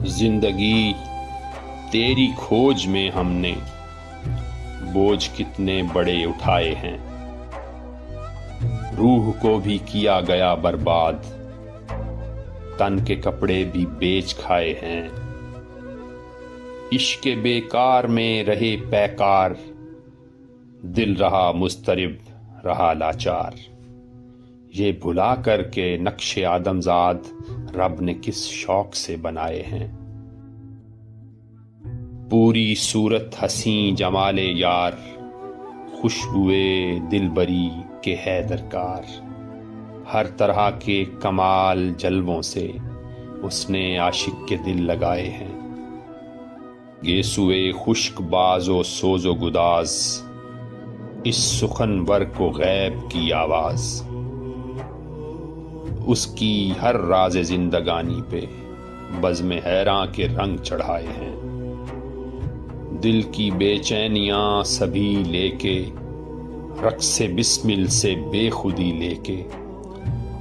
زندگی تیری کھوج میں ہم نے بوجھ کتنے بڑے اٹھائے ہیں، روح کو بھی کیا گیا برباد، تن کے کپڑے بھی بیچ کھائے ہیں، عشق بیکار میں رہے پیکار، دل رہا مضطرب رہا لاچار، یہ بھلا کر کے نقش آدمزاد رب نے کس شوق سے بنائے ہیں۔ پوری صورت حسین جمال یار، خوشبوئے دلبری کے ہے درکار، ہر طرح کے کمال جلووں سے اس نے عاشق کے دل لگائے ہیں۔ گیسوئے خشک باز و سوز و گداز، اس سخنور کو غیب کی آواز، اس کی ہر راز زندگانی پہ بزم حیراں کے رنگ چڑھائے ہیں۔ دل کی بے چینیاں سبھی لے کے، رقص بسمل سے بے خودی لے کے،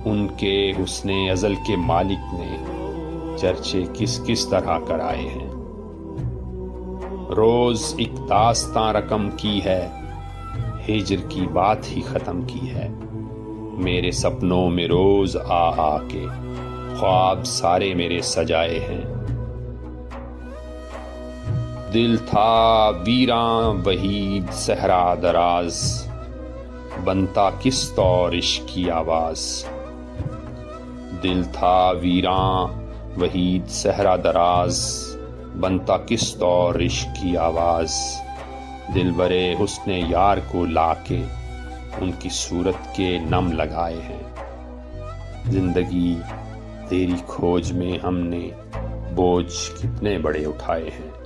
ان کے حسن ازل کے مالک نے چرچے کس کس طرح کرائے ہیں۔ روز ایک داستاں رقم کی ہے، ہجر کی بات ہی ختم کی ہے، میرے سپنوں میں روز آ کے خواب سارے میرے سجائے ہیں۔ دل تھا ویراں وحید صحرا دراز، بنتا کس طور عشق کی آواز، دل تھا ویراں وحید صحرا دراز، بنتا کس طور عشق کی آواز، دل برے حسن یار کو لا کے ان کی صورت کے نم لگائے ہیں۔ زندگی تیری کھوج میں ہم نے بوجھ کتنے بڑے اٹھائے ہیں۔